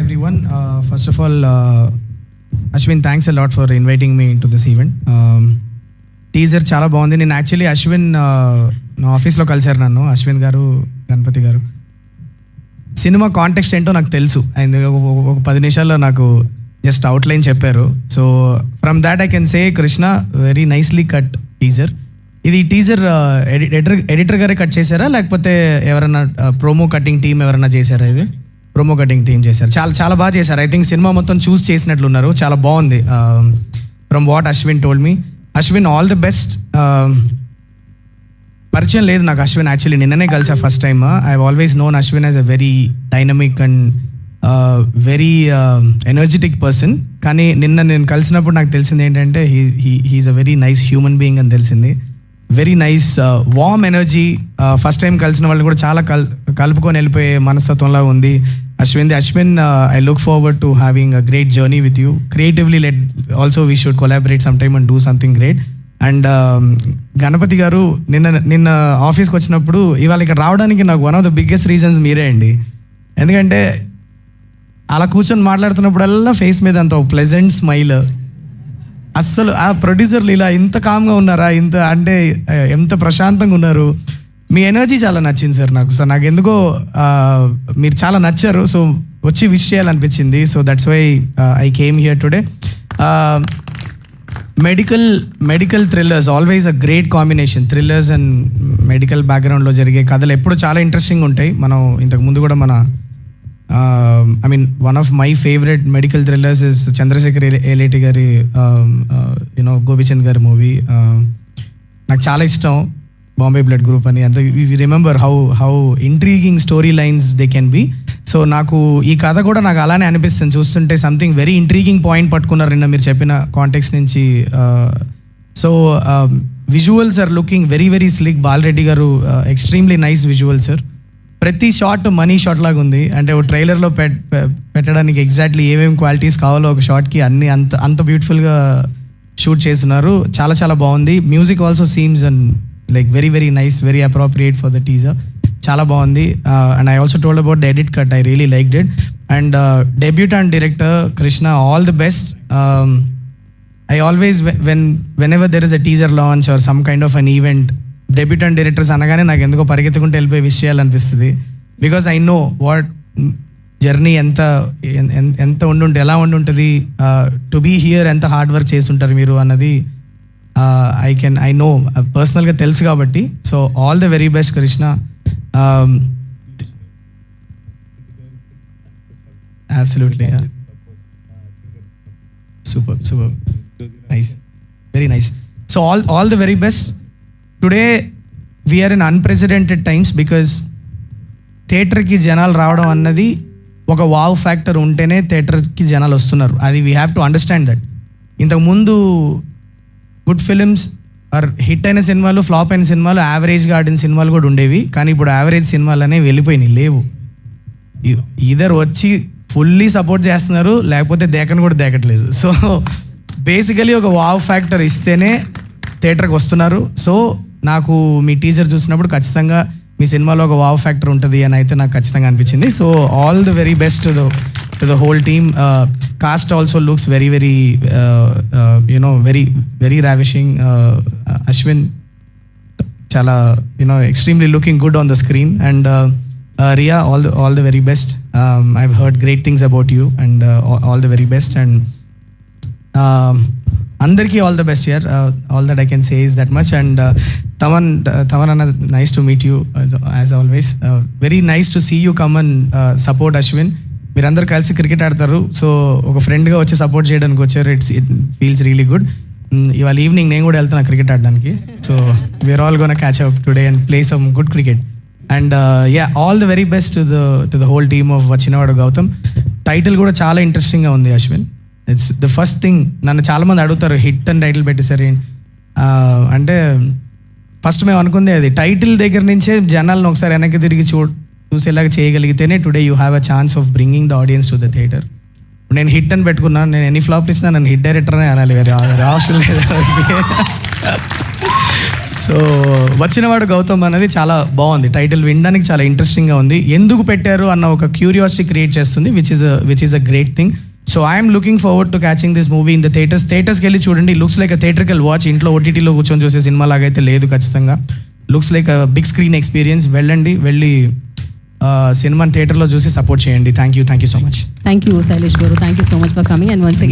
everyone. First of all, Ashwin, thanks a lot for inviting me into this event. Teaser చాలా బాగుంది. నేను actually Ashwin నా ఆఫీస్లో కలిశారు నన్ను, అశ్విన్ గారు, గణపతి గారు. సినిమా కాంటెక్స్ట్ ఏంటో నాకు తెలుసు, అండ్ ఒక 10 నిమిషాల్లో నాకు జస్ట్ అవుట్లైన్ చెప్పారు. So from that I can say Krishna very nicely cut teaser. ఇది టీజర్ ఎడిటర్ గారే కట్ చేశారా, లేకపోతే ఎవరైనా ప్రోమో కటింగ్ టీం ఎవరైనా చేశారా? ఇది ప్రోమో కటింగ్ టీం చేశారు. చాలా బాగా చేశారు. ఐ థింక్ సినిమా మొత్తం చూస్ చేసినట్లున్నారు. చాలా బాగుంది from what Ashwin told me. Ashwin, all the best. పరిచయం లేదు నాకు అశ్విన్, యాక్చువల్లీ నిన్ననే కలిసా first time. I have always known Ashwin as a very dynamic and very energetic person. కానీ నిన్న నేను కలిసినప్పుడు నాకు తెలిసింది ఏంటంటే he is a very nice human being అని తెలిసింది. Very nice warm energy. First time కలిసిన వాళ్ళు కూడా చాలా కలుపుకొని వెళ్ళిపోయే మనస్తత్వంలా ఉంది Ashwin. I look forward to having a great journey with you. Creatively let also we should collaborate some time and do something great. And Ganapathi గారు, నిన్న ఆఫీస్కి వచ్చినప్పుడు ఇవాళ ఇక్కడ రావడానికి నాకు one of the biggest reasons మీరే అండి. ఎందుకంటే అలా కూర్చొని మాట్లాడుతున్నప్పుడల్లా ఫేస్ మీద అంత ప్లెజెంట్ స్మైల్. అస్సలు ఆ ప్రొడ్యూసర్లు ఇలా ఇంత కామ్గా ఉన్నారా, ఇంత అంటే ఎంత ప్రశాంతంగా ఉన్నారు. మీ ఎనర్జీ చాలా నచ్చింది సార్ నాకు. సో నాకు ఎందుకో మీరు చాలా నచ్చారు. సో వచ్చి విష్ చేయాలనిపించింది. So that's why I came here today. Medical thrillers always a great combination. Thrillers and medical బ్యాక్గ్రౌండ్లో జరిగే కథలు ఎప్పుడు చాలా ఇంట్రెస్టింగ్ ఉంటాయి. మనం ఇంతకుముందు కూడా I mean, one of my favorite medical thrillers is Chandrasekhar Eleti gari, Gopichand gari movie. నాకు చాలా ఇష్టం బాంబే బ్లడ్ గ్రూప్ అని. అంత we remember how intriguing story lines they can be. So నాకు ఈ కథ కూడా నాకు అలానే అనిపిస్తుంది చూస్తుంటే. సంథింగ్ వెరీ ఇంట్రీగింగ్ పాయింట్ పట్టుకున్నారు నిన్న మీరు చెప్పిన కాంటెక్స్ట్ నుంచి. So visuals are looking very very slick. Balareddy గారు ఎక్స్ట్రీమ్లీ నైస్ విజువల్ సార్. ప్రతి షాట్ మనీ షాట్ లాగా ఉంది. అంటే ఒక ట్రైలర్లో పెట్టడానికి ఎగ్జాక్ట్లీ ఏమేమి క్వాలిటీస్ కావాలో ఒక షాట్కి అన్ని అంత బ్యూటిఫుల్గా షూట్ చేస్తున్నారు. చాలా బాగుంది. Music also seems and like very very nice, very appropriate for the teaser. చాలా బాగుంది. And I also told about the edit cut. I really liked it. And debutant director Krishna, all the best. I always whenever there is a teaser launch or some kind of an event, debutant directors అనగానే నాకు ఎందుకో పరిగెత్తుకుంటూ వెళ్ళిపోయి విషయాలనిపిస్తుంది. Because I know what journey ఎంత ఎలా ఉండుంటుంది, to be here ఎంత హార్డ్ వర్క్ చేస్తుంటారు మీరు అన్నది ఐ నో పర్సనల్గా తెలుసు కాబట్టి. So all the very best Krishna. Absolutely super nice, very nice. So all the very best. Today we are in unprecedented times because థియేటర్కి జనాలు రావడం అన్నది ఒక వావ్ ఫ్యాక్టర్ ఉంటేనే థియేటర్కి జనాలు వస్తున్నారు. అది we have to understand that. ఇంతకుముందు గుడ్ ఫిలిమ్స్ ఆర్ హిట్ అయిన సినిమాలు, ఫ్లాప్ అయిన సినిమాలు, యావరేజ్గా ఆడిన సినిమాలు కూడా ఉండేవి. కానీ ఇప్పుడు యావరేజ్ సినిమాలు అనేవి వెళ్ళిపోయినాయి, లేవు. ఇద్దరు వచ్చి ఫుల్లీ సపోర్ట్ చేస్తున్నారు, లేకపోతే దేకను కూడా దేకట్లేదు. సో బేసికలీ ఒక వావ్ ఫ్యాక్టర్ ఇస్తేనే థియేటర్కి వస్తున్నారు. సో నాకు మీ టీజర్ చూసినప్పుడు ఖచ్చితంగా మీ సినిమాలో ఒక వావ్ ఫ్యాక్టర్ ఉంటుంది అని అయితే నాకు ఖచ్చితంగా అనిపించింది. So all the very best to the whole team. Cast also looks very very very ravishing. Ashwin చాలా extremely looking good on the screen. And Riya, all the very best. I have heard great things about you and all the very best. And అందరికీ all the best year. All that I can say is that much. And Thaman అన్న, nice to meet you as always. Very nice to see you come and support Ashwin. మీరందరూ కలిసి cricket ఆడతారు. So ఒక ఫ్రెండ్గా వచ్చి support చేయడానికి వచ్చారు. It feels really good. ఇవాళ ఈవినింగ్ నేను కూడా వెళ్తున్నా క్రికెట్ ఆడడానికి. So we're all gonna catch up today and play some good cricket. And all the very best to the whole team of వచ్చినవాడు గౌతమ్. టైటిల్ కూడా చాలా ఇంట్రెస్టింగ్గా ఉంది Ashwin. It's the first thing. నన్ను చాలామంది అడుగుతారు హిట్ అని టైటిల్ పెట్టేసరి అంటే ఫస్ట్ మేము అనుకుంది అది టైటిల్ దగ్గర నుంచే జనాలను ఒకసారి వెనక్కి తిరిగి చూసేలాగా చేయగలిగితేనే today you have a chance of bringing the audience to the theatre. నేను హిట్ అని పెట్టుకున్నాను, నేను ఎన్ని ఫ్లాప్ ఇచ్చినా నన్ను హిట్ డైరెక్టర్ అనే అనాలి, వేరే ఆప్షన్ లేదు. సో వచ్చినవాడు గౌతమ్ అనేది చాలా బాగుంది, టైటిల్ వినడానికి చాలా ఇంట్రెస్టింగ్గా ఉంది. ఎందుకు పెట్టారు అన్న ఒక క్యూరియాసిటీ క్రియేట్ చేస్తుంది, which is a great thing. So I'm looking forward to catching this movie in the థియేటర్స్కి వెళ్ళి చూడండి. Looks like a theatrical watch. ఇంట్లో ఓటీటీలో కూర్చొని చూసే సినిమా లాగైతే లేదు, ఖచ్చితంగా looks like a big screen experience. వెళ్ళి సినిమాని థియేటర్లో చూసి సపోర్ట్ చేయండి. Thank you so much. Thank you Shailesh garu, thank you so much for coming and once again